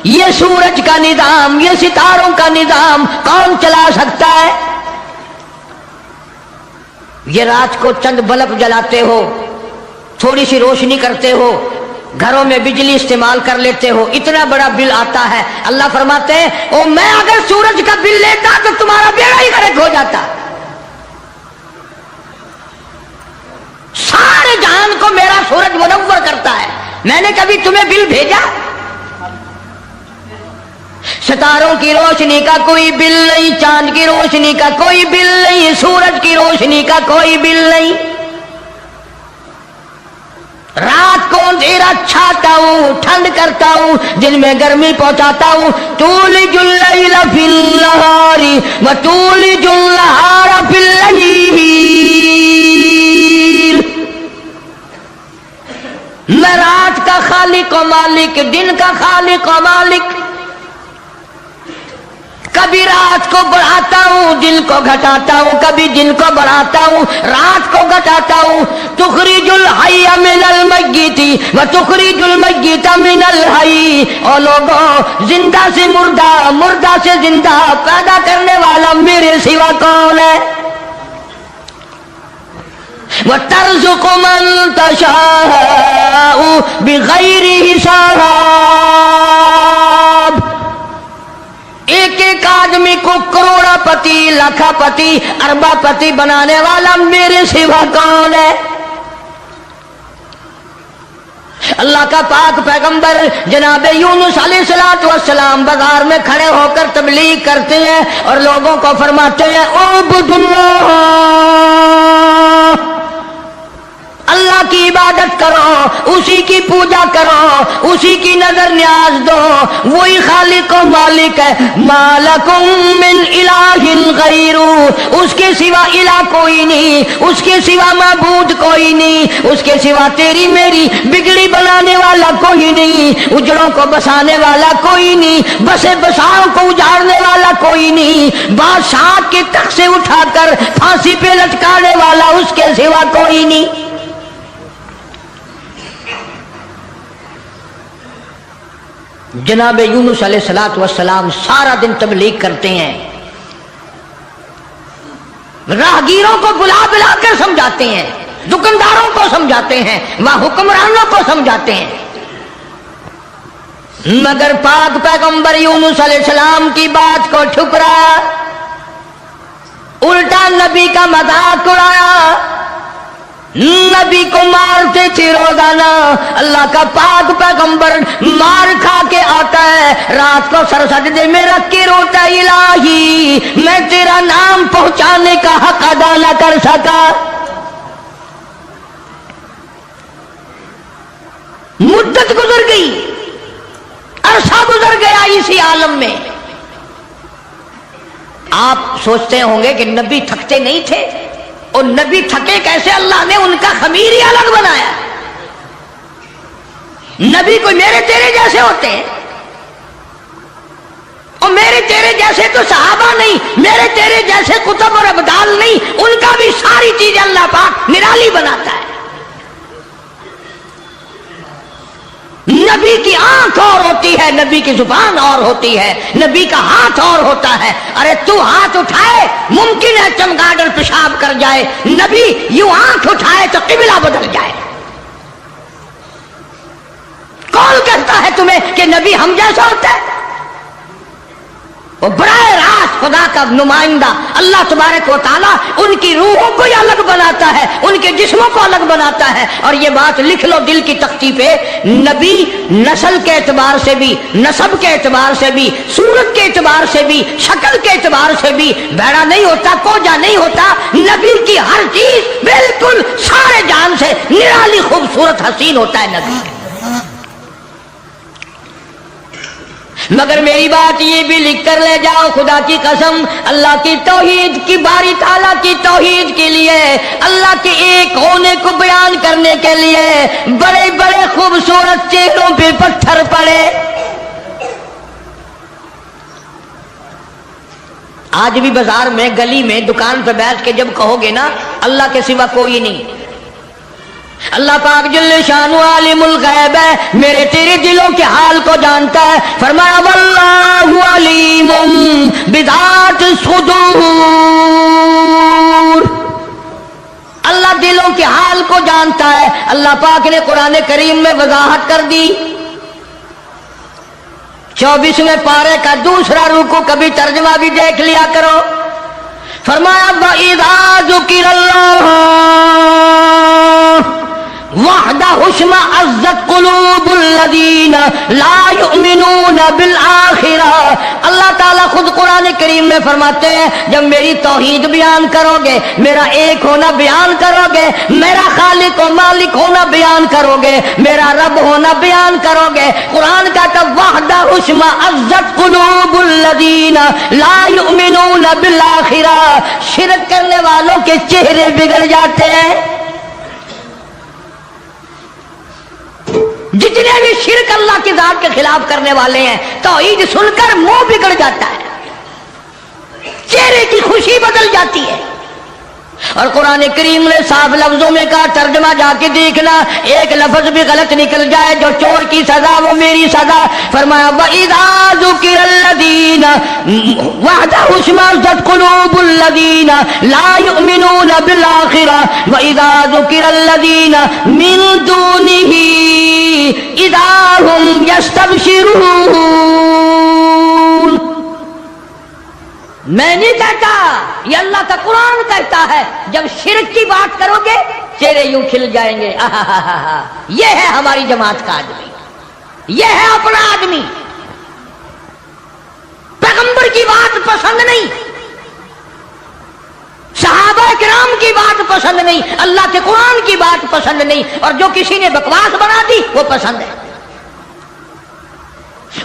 یہ سورج کا نظام, یہ ستاروں کا نظام کون چلا سکتا ہے؟ یہ رات کو چند بلب جلاتے ہو, تھوڑی سی روشنی کرتے ہو, گھروں میں بجلی استعمال کر لیتے ہو, اتنا بڑا بل آتا ہے. اللہ فرماتے ہیں او میں اگر سورج کا بل لیتا تو تمہارا بیڑا ہی غرق ہو جاتا. سارے جہان کو میرا سورج منور کرتا ہے, میں نے کبھی تمہیں بل بھیجا؟ ستاروں کی روشنی کا کوئی بل نہیں, چاند کی روشنی کا کوئی بل نہیں, سورج کی روشنی کا کوئی بل نہیں. رات کو اندھیرا چھاتا ہوں, ٹھنڈ کرتا ہوں, دن میں گرمی پہنچاتا ہوں. تولج اللیل فی النہار وتولج النہار فی اللیل. میں رات کا خالق و مالک, دن کا خالق و مالک. کبھی رات کو بڑھاتا ہوں, دن کو گھٹاتا ہوں, کبھی دن کو بڑھاتا ہوں, رات کو گھٹاتا ہوں. تخرج الحی من المیت وتخرج المیت من الحی. او لوگوں, زندہ سے مردہ, مردہ سے زندہ پیدا کرنے والا میرے سوا کون ہے؟ وَتَرْزُقُ مَن تَشَاءُ بِغَيْرِ حِسَابٍ. ایک ایک آدمی کو کروڑا پتی, لاکھا پتی, اربا پتی بنانے والا میرے سوا کون ہے؟ اللہ کا پاک پیغمبر جناب یونس علیہ السلام بازار میں کھڑے ہو کر تبلیغ کرتے ہیں اور لوگوں کو فرماتے ہیں اعبدوا اللہ, اللہ کی عبادت کرو, اسی کی پوجا کرو, اسی کی نظر نیاز دو, وہی خالق و مالک ہے. ما لکم من الہ غیرہ, اس کے سوا الہ کوئی نہیں, اس کے سوا معبود کوئی نہیں, اس کے سوا تیری میری بگڑی بنانے والا کوئی نہیں, اجڑوں کو بسانے والا کوئی نہیں, بسے بساؤں کو اجاڑنے والا کوئی نہیں, بادشاہ کے تخت سے اٹھا کر پھانسی پہ لٹکانے والا اس کے سوا کوئی نہیں. جناب یونس علیہ السلام سارا دن تبلیغ کرتے ہیں, راہگیروں کو بلا بلا کر سمجھاتے ہیں, دکانداروں کو سمجھاتے ہیں, وہاں حکمرانوں کو سمجھاتے ہیں. مگر پاک پیغمبر یونس علیہ السلام کی بات کو ٹھکرا، الٹا نبی کا مذاق اڑایا، نبی کو مارتے تھے روزانہ۔ اللہ کا پاک پیغمبر مار کھا کے آتا ہے، رات کو سر سجدے میں رکھ کے روتا ہے، الہی میں تیرا نام پہنچانے کا حق ادا نہ کر سکا۔ مدت گزر گئی، عرصہ گزر گیا اسی عالم میں۔ آپ سوچتے ہوں گے کہ نبی تھکتے نہیں تھے، اور نبی تھکے کیسے؟ اللہ نے ان کا خمیر ہی الگ بنایا۔ نبی کوئی میرے تیرے جیسے ہوتے ہیں، اور میرے تیرے جیسے تو صحابہ نہیں، میرے تیرے جیسے کتب اور ابدال نہیں، ان کا بھی ساری چیزیں اللہ پاک نرالی بناتا ہے۔ نبی کی آنکھ اور ہوتی ہے، نبی کی زبان اور ہوتی ہے، نبی کا ہاتھ اور ہوتا ہے۔ ارے تو ہاتھ اٹھائے ممکن ہے چمگادڑ پیشاب کر جائے، نبی یوں آنکھ اٹھائے تو قبلہ بدل جائے۔ کون کہتا ہے تمہیں کہ نبی ہم جیسا ہوتا ہے؟ وہ براہ راست خدا کا نمائندہ اللہ تبارک و تعالیٰ ان کی روحوں کو ہی الگ بناتا ہے، ان کے جسموں کو الگ بناتا ہے۔ اور یہ بات لکھ لو دل کی تختی پہ، نبی نسل کے اعتبار سے بھی، نسب کے اعتبار سے بھی، صورت کے اعتبار سے بھی، شکل کے اعتبار سے بھی بھیڑا نہیں ہوتا، کوجا نہیں ہوتا۔ نبی کی ہر چیز بالکل سارے جان سے نرالی خوبصورت حسین ہوتا ہے نبی۔ مگر میری بات یہ بھی لکھ کر لے جاؤ، خدا کی قسم، اللہ کی توحید کی، باری تعالیٰ کی توحید کے لیے، اللہ کے ایک ہونے کو بیان کرنے کے لیے بڑے بڑے خوبصورت چہروں پہ پتھر پڑے۔ آج بھی بازار میں، گلی میں، دکان پہ بیٹھ کے جب کہو گے نا اللہ کے سوا کوئی نہیں، اللہ پاک جل شانہ عالم الغیب ہے، میرے تیرے دلوں کے حال کو جانتا ہے۔ فرمایا واللہ علیم بذات الصدور، اللہ دلوں کے حال کو جانتا ہے۔ اللہ پاک نے قرآن کریم میں وضاحت کر دی، 24ویں پارے کا دوسرا رکوع، کبھی ترجمہ بھی دیکھ لیا کرو۔ فرمایا وَإِذَا ذُكِرَ اللَّهُ وحدہ اشمئزت قلوب الذین لا یؤمنون بالآخرہ۔ اللہ تعالیٰ خود قرآن کریم میں فرماتے ہیں جب میری توحید بیان کرو گے، میرا ایک ہونا بیان کرو گے، میرا خالق و مالک ہونا بیان کرو گے، میرا رب ہونا بیان کرو گے، قرآن کا تب وحدہ اشمئزت قلوب الذین لا یؤمنون بالآخرہ، شرک کرنے والوں کے چہرے بگڑ جاتے ہیں۔ جتنے بھی شرک اللہ کی ذات کے خلاف کرنے والے ہیں، توحید سن کر منہ بگڑ جاتا ہے، چہرے کی خوشی بدل جاتی ہے۔ اور قرآن کریم نے صاف لفظوں میں کہا، ترجمہ جا کے دیکھنا، ایک لفظ بھی غلط نکل جائے، جو چور کی سزا وہ میری سزا۔ فرمایا وَإِذَا ذُكِرَ الَّذِينَ وَحْدَهُ اشْمَئزَتْ قُلُوبُ الَّذِينَ لَا يُؤْمِنُونَ بِالْآخِرَةِ وَإِذَا ذُكِرَ الَّذِينَ مِن دُونِهِ إِذَا هُمْ يَسْتَبْشِرُونَ۔ میں نہیں کہتا، یہ اللہ کا قرآن کہتا ہے، جب شرک کی بات کرو گے چہرے یوں کھل جائیں گے۔ یہ ہے ہماری جماعت کا آدمی، یہ ہے اپنا آدمی۔ پیغمبر کی بات پسند نہیں، صحابہ کرام کی بات پسند نہیں، اللہ کے قرآن کی بات پسند نہیں، اور جو کسی نے بکواس بنا دی وہ پسند ہے۔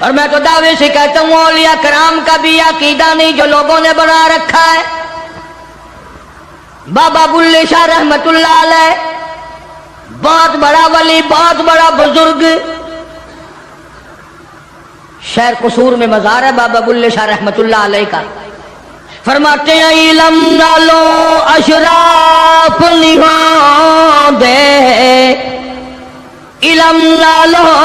اور میں تو دعوے سے کہتا ہوں اولیاء کرام کا بھی عقیدہ نہیں جو لوگوں نے بنا رکھا ہے۔ بابا بلے شاہ رحمت اللہ علیہ بہت بڑا ولی، بہت بڑا بزرگ، شہر قصور میں مزار ہے بابا بلے شاہ رحمت اللہ علیہ کا۔ فرماتے ہیں علم نالو اشراف نہاں دے، علم نالو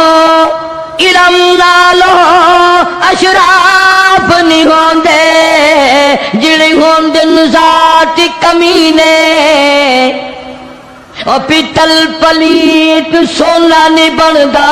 اشراف نہیں ہوندے، جڑے ہوندن ذات کمینے، اور پیتل پلیت سونا نہیں بندا،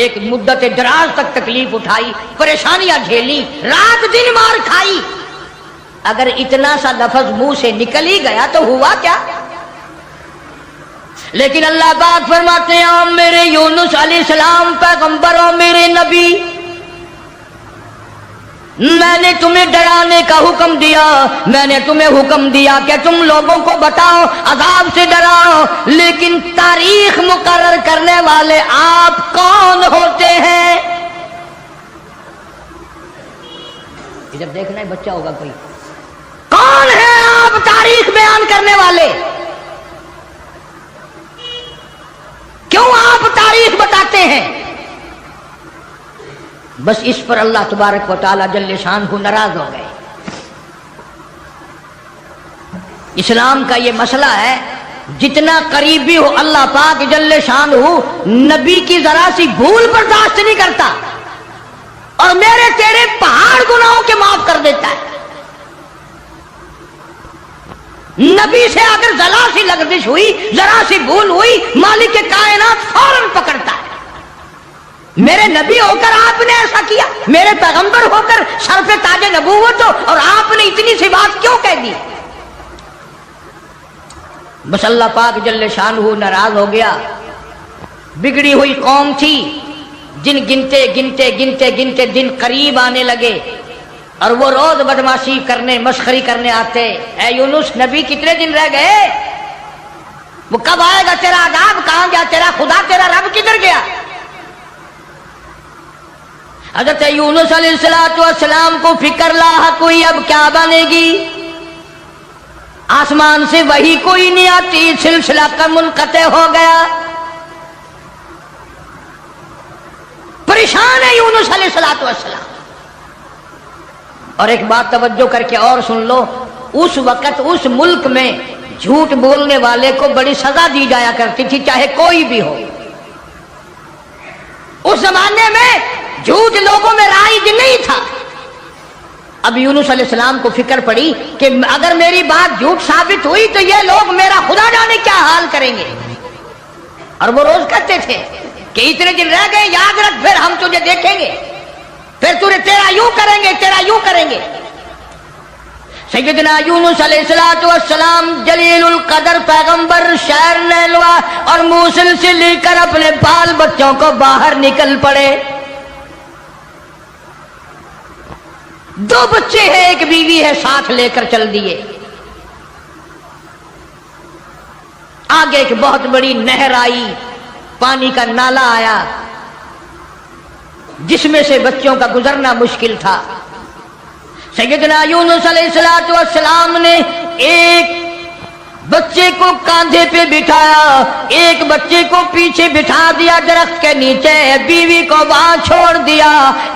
ایک مدت دراز تک تکلیف اٹھائی، پریشانیاں جھیلی، رات دن مار کھائی، اگر اتنا سا لفظ منہ سے نکل ہی گیا تو ہوا کیا؟ لیکن اللہ پاک فرماتے ہیں میرے یونس علیہ السلام پیغمبر اور میرے نبی، میں نے تمہیں ڈرانے کا حکم دیا، میں نے تمہیں حکم دیا کہ تم لوگوں کو بتاؤ، عذاب سے ڈراؤ، لیکن تاریخ مقرر کرنے والے آپ کون ہوتے ہیں؟ جب دیکھنا ہے بچہ ہوگا کوئی، کون ہے آپ تاریخ بیان کرنے والے؟ کیوں آپ تاریخ بتاتے ہیں؟ بس اس پر اللہ تبارک و تعالی جل شانہ ناراض ہو گئے۔ اسلام کا یہ مسئلہ ہے، جتنا قریبی ہو اللہ پاک جل شانہ نبی کی ذرا سی بھول برداشت نہیں کرتا، اور میرے تیرے پہاڑ گناہوں کے معاف کر دیتا ہے۔ نبی سے اگر ذرا سی لغزش ہوئی، ذرا سی بھول ہوئی، مالک کائنات فوراً پکڑتا ہے۔ میرے نبی ہو کر آپ نے ایسا کیا، میرے پیغمبر ہو کر سر پہ تاج نبوت ہو اور آپ نے اتنی سی بات کیوں کہہ دی؟ بس اللہ پاک جل شانہ ناراض ہو گیا۔ بگڑی ہوئی قوم تھی، جن گنتے گنتے گنتے گنتے دن قریب آنے لگے اور وہ روز بدماشی کرنے، مسخری کرنے آتے۔ اے یونس نبی کتنے دن رہ گئے؟ وہ کب آئے گا تیرا عذاب؟ کہاں گیا تیرا خدا؟ تیرا رب کدھر گیا؟ حضرت یونس علیہ السلام کو فکر لاحق ہوئی، اب کیا بنے گی؟ آسمان سے وحی کوئی نہیں آتی، سلسلہ کا منقطع ہو گیا۔ پریشان ہے یونس علیہ السلام۔ اور ایک بات توجہ کر کے اور سن لو، اس وقت اس ملک میں جھوٹ بولنے والے کو بڑی سزا دی جایا کرتی تھی، چاہے کوئی بھی ہو۔ اس زمانے میں جھوٹ لوگوں میں رائج نہیں تھا۔ اب یونس علیہ السلام کو فکر پڑی کہ اگر میری بات جھوٹ ثابت ہوئی تو یہ لوگ میرا خدا جانے کیا حال کریں گے۔ اور وہ روز کہتے تھے کہ اتنے دن رہ گئے، یاد رکھ، پھر ہم تجھے دیکھیں گے، پھر تیرا یوں کریں گے، تیرا یوں کریں گے۔ سیدنا یونس علیہ السلام جلیل القدر پیغمبر شہر نیلوا اور موصل سے لے کر اپنے بال بچوں کو باہر نکل پڑے۔ 2 بچے ہیں، ایک بیوی ہے، ساتھ لے کر چل دیے۔ آگے ایک بہت بڑی نہر آئی، پانی کا نالا آیا جس میں سے بچوں کا گزرنا مشکل تھا۔ سیدنا یونس علیہ السلام نے ایک بچے کو کاندھے پہ بٹھایا، ایک بچے کو پیچھے بٹھا دیا درخت کے نیچے، بیوی کو وہاں چھوڑ دیا،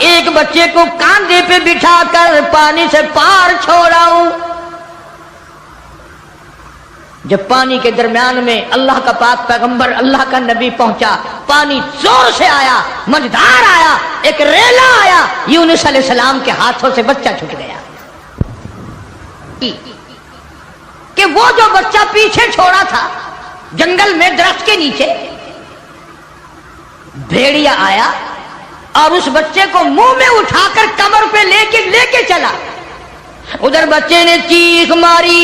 ایک بچے کو کاندھے پہ بٹھا کر پانی سے پار چھوڑا ہوں۔ جب پانی کے درمیان میں اللہ کا پاک پیغمبر، اللہ کا نبی پہنچا، پانی زور سے آیا، مجدار آیا، ایک ریلا آیا، یونس علیہ السلام کے ہاتھوں سے بچہ چھوٹ گیا۔ کہ وہ جو بچہ پیچھے چھوڑا تھا جنگل میں درخت کے نیچے، بھیڑیا آیا اور اس بچے کو منہ میں اٹھا کر کمر پہ لے کے چلا۔ ادھر بچے نے چیخ ماری،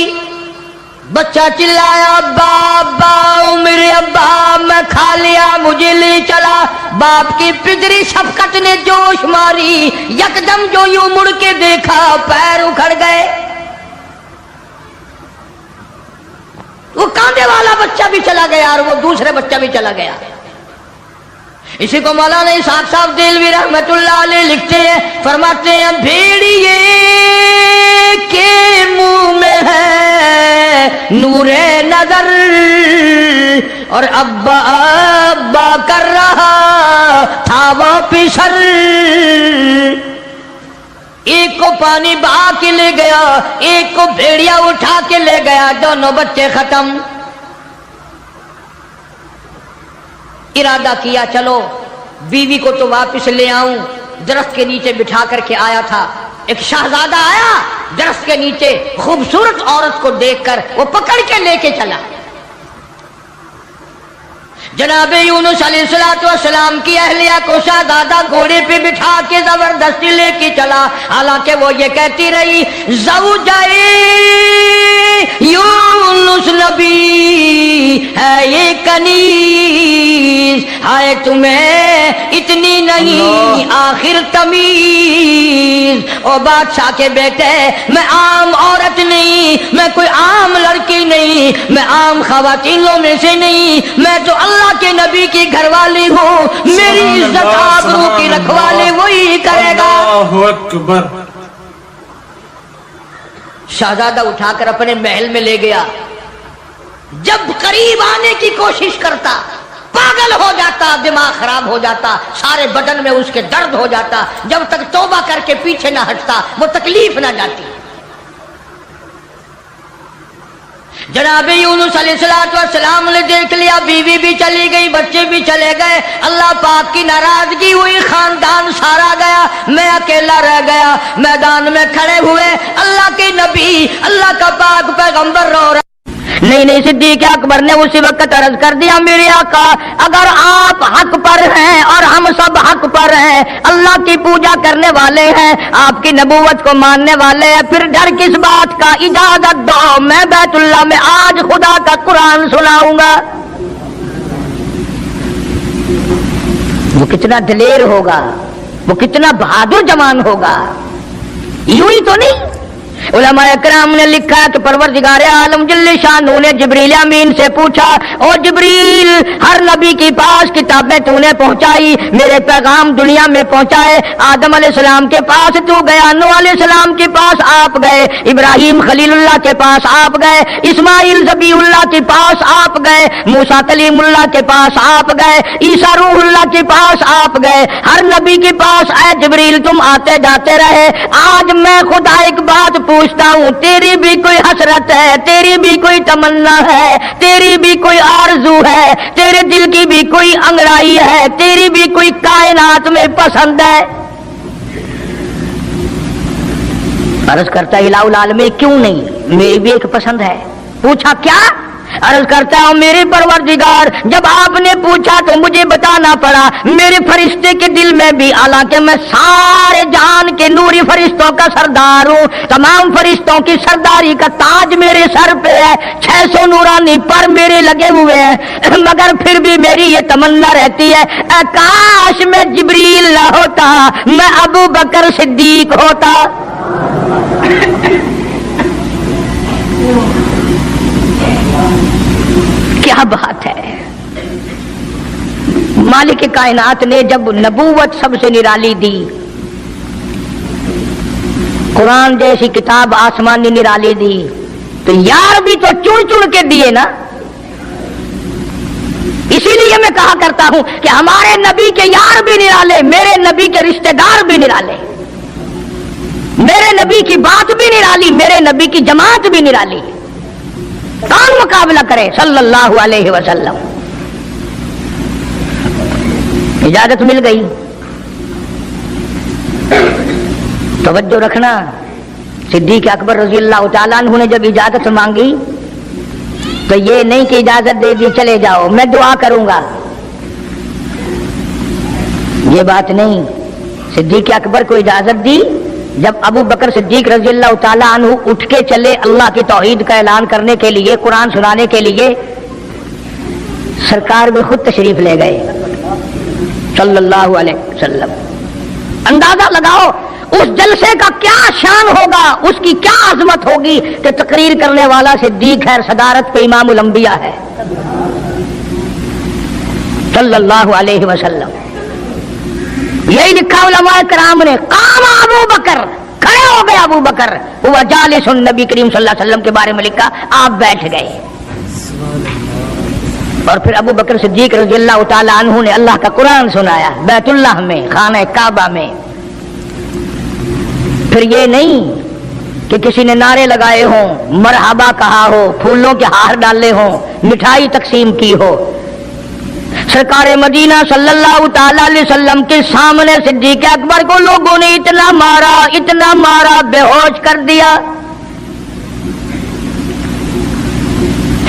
بچہ چلایا، ابا ابا، میرے ابا، میں کھا لیا، مجھے لے چلا۔ باپ کی پدری شفقت نے جوش ماری، یکدم جو یوں مڑ کے دیکھا، پیر اکھڑ گئے۔ وہ کاندھے والا بچہ بھی چلا گیا اور وہ دوسرے بچہ بھی چلا گیا۔ اسی کو مولانا اسحاق صاحب دہلوی رحمت اللہ علیہ لکھتے ہیں، فرماتے ہیں بھیڑیے کے منہ میں ہے نور نظر اور ابا ابا کر رہا تھا وہ پیشر۔ ایک کو پانی بہا کے لے گیا، ایک کو بھیڑیا اٹھا کے لے گیا، دونوں بچے ختم۔ ارادہ کیا چلو بیوی کو تو واپس لے آؤں، درخت کے نیچے بٹھا کر کے آیا تھا۔ ایک شہزادہ آیا درخت کے نیچے، خوبصورت عورت کو دیکھ کر وہ پکڑ کے لے کے چلا۔ جناب یونس علیہ السلام کی اہلیہ کو شہزادہ گھوڑے پہ بٹھا کے زبردستی لے کے چلا، حالانکہ وہ یہ کہتی رہی زوجائے یونس نبی ہے یہ کنیز، ہائے تمہیں اتنی نہیں آخر تمیز۔ او بادشاہ کے بیٹے، میں عام عورت نہیں، میں کوئی عام لڑکی نہیں، میں عام خواتینوں میں سے نہیں، میں تو اللہ کے نبی کی گھر والی ہوں، میری عزت آبرو کی رکھوالی وہی کرے گا۔ اللہ اکبر۔ شہزادہ اٹھا کر اپنے محل میں لے گیا، جب قریب آنے کی کوشش کرتا پاگل ہو جاتا، دماغ خراب ہو جاتا، سارے بدن میں اس کے درد ہو جاتا، جب تک توبہ کر کے پیچھے نہ ہٹتا وہ تکلیف نہ جاتی۔ جناب یونس علیہ السلام نے دیکھ لیا، بیوی بھی چلی گئی، بچے بھی چلے گئے، اللہ پاک کی ناراضگی ہوئی، خاندان سارا گیا، میں اکیلا رہ گیا۔ میدان میں کھڑے ہوئے اللہ کے نبی، اللہ کا پاک پیغمبر رو رہا۔ نہیں صدیق اکبر نے اسی وقت عرض کر دیا، میرے آقا اگر آپ حق پر ہیں اور ہم سب حق پر ہیں، اللہ کی پوجا کرنے والے ہیں، آپ کی نبوت کو ماننے والے ہیں، پھر ڈر کس بات کا؟ اجازت دو میں بیت اللہ میں آج خدا کا قرآن سناؤں گا۔ وہ کتنا دلیر ہوگا، وہ کتنا بہادر جوان ہوگا، یوں ہی تو نہیں۔ علماء اکرام نے لکھا کہ پروردگار عالم جل شانہ نے جبریل امین سے پوچھا، او جبریل ہر نبی کے پاس کتابیں تو نے پہنچائی، میرے پیغام دنیا میں پہنچائے، آدم علیہ السلام کے پاس تو گیا، نوح علیہ السلام کے پاس آپ گئے، ابراہیم خلیل اللہ کے پاس آپ گئے، اسماعیل ذبیح اللہ کے پاس آپ گئے، موسیٰ کلیم اللہ کے پاس آپ گئے، عیسیٰ روح اللہ کے پاس آپ گئے، ہر نبی کے پاس اے جبریل تم آتے جاتے رہے۔ آج میں خدا ایک بات پوچھتا ہوں، تیری بھی کوئی حسرت ہے، تیری بھی کوئی تمنا ہے، تیری بھی کوئی آرزو ہے، تیرے دل کی بھی کوئی انگڑائی ہے، تیری بھی کوئی کائنات میں پسند ہے؟ عرض کرتا الہ العالمین کیوں نہیں، میری بھی ایک پسند ہے۔ پوچھا کیا؟ عرض کرتا ہوں میرے پروردگار جب آپ نے پوچھا تو مجھے بتانا پڑا، میرے فرشتے کے دل میں بھی، حالانکہ میں سارے جہان کے نوری فرشتوں کا سردار ہوں، تمام فرشتوں کی سرداری کا تاج میرے سر پہ ہے، 600 نورانی پر میرے لگے ہوئے ہیں، مگر پھر بھی میری یہ تمنا رہتی ہے اے کاش میں جبریل نہ ہوتا، میں ابو بکر صدیق ہوتا۔ کیا بات ہے! مالک کائنات نے جب نبوت سب سے نرالی دی، قرآن جیسی کتاب آسمانی نرالی دی، تو یار بھی تو چن چن کے دیے نا۔ اسی لیے میں کہا کرتا ہوں کہ ہمارے نبی کے یار بھی نرالے، میرے نبی کے رشتہ دار بھی نرالے، میرے نبی کی بات بھی نرالی، میرے نبی کی جماعت بھی نرالی۔ کون مقابلہ کرے صلی اللہ علیہ وسلم؟ اجازت مل گئی، توجہ رکھنا۔ صدیق اکبر رضی اللہ تعالیٰ عنہ نے جب اجازت مانگی تو یہ نہیں کہ اجازت دے دی چلے جاؤ میں دعا کروں گا، یہ بات نہیں۔ صدیق اکبر کو اجازت دی، جب ابو بکر صدیق رضی اللہ تعالیٰ عنہ اٹھ کے چلے اللہ کی توحید کا اعلان کرنے کے لیے، قرآن سنانے کے لیے، سرکار بھی خود تشریف لے گئے صلی اللہ علیہ وسلم۔ اندازہ لگاؤ اس جلسے کا کیا شان ہوگا، اس کی کیا عظمت ہوگی کہ تقریر کرنے والا صدیق ہے، صدارت پہ امام الانبیاء ہے صلی اللہ علیہ وسلم۔ یہی لکھا علماء کرام نے، قام ابو بکر، کھڑے ہو گئے ابو بکر، ہوا جالس النبی کریم صلی اللہ علیہ وسلم کے بارے میں لکھا آپ بیٹھ گئے۔ اور پھر ابو بکر صدیق رضی اللہ تعالی عنہ نے اللہ کا قرآن سنایا بیت اللہ میں، خانہ کعبہ میں۔ پھر یہ نہیں کہ کسی نے نعرے لگائے ہوں، مرحبا کہا ہو، پھولوں کے ہار ڈالے ہوں، مٹھائی تقسیم کی ہو۔ سرکار مدینہ صلی اللہ تعالی علیہ وسلم کے سامنے صدیق اکبر کو لوگوں نے اتنا مارا بے ہوش کر دیا۔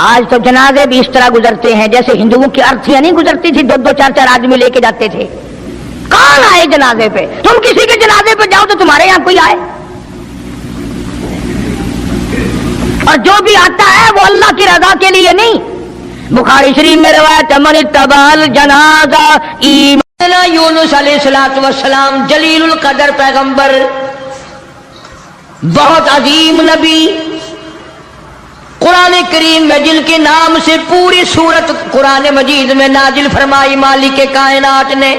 آج تو جنازے بھی اس طرح گزرتے ہیں جیسے ہندوؤں کی ارتھیاں نہیں گزرتی تھی، 2 4 4 آدمی لے کے جاتے تھے. کون آئے جنازے پہ؟ تم کسی کے جنازے پہ جاؤ تو تمہارے یہاں کوئی آئے، اور جو بھی آتا ہے وہ اللہ کی رضا کے لیے نہیں. بخاری شریف میں روایت من اتبع الجنازہ ایمان. یونس علیہ السلام جلیل القدر پیغمبر، بہت عظیم نبی، قرآن کریم میں جن کے نام سے پوری سورت قرآن مجید میں نازل فرمائی مالک کائنات نے.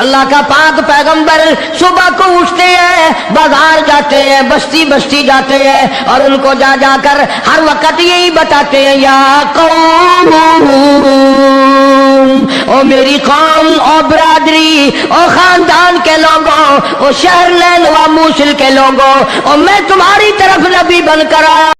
اللہ کا پاک پیغمبر صبح کو اٹھتے ہیں، بازار جاتے ہیں، بستی بستی جاتے ہیں، اور ان کو جا جا کر ہر وقت یہی بتاتے ہیں یا قوم، او میری قوم، او برادری، او خاندان کے لوگوں، او شہر لین و موصل کے لوگوں، او میں تمہاری طرف نبی بن کر آیا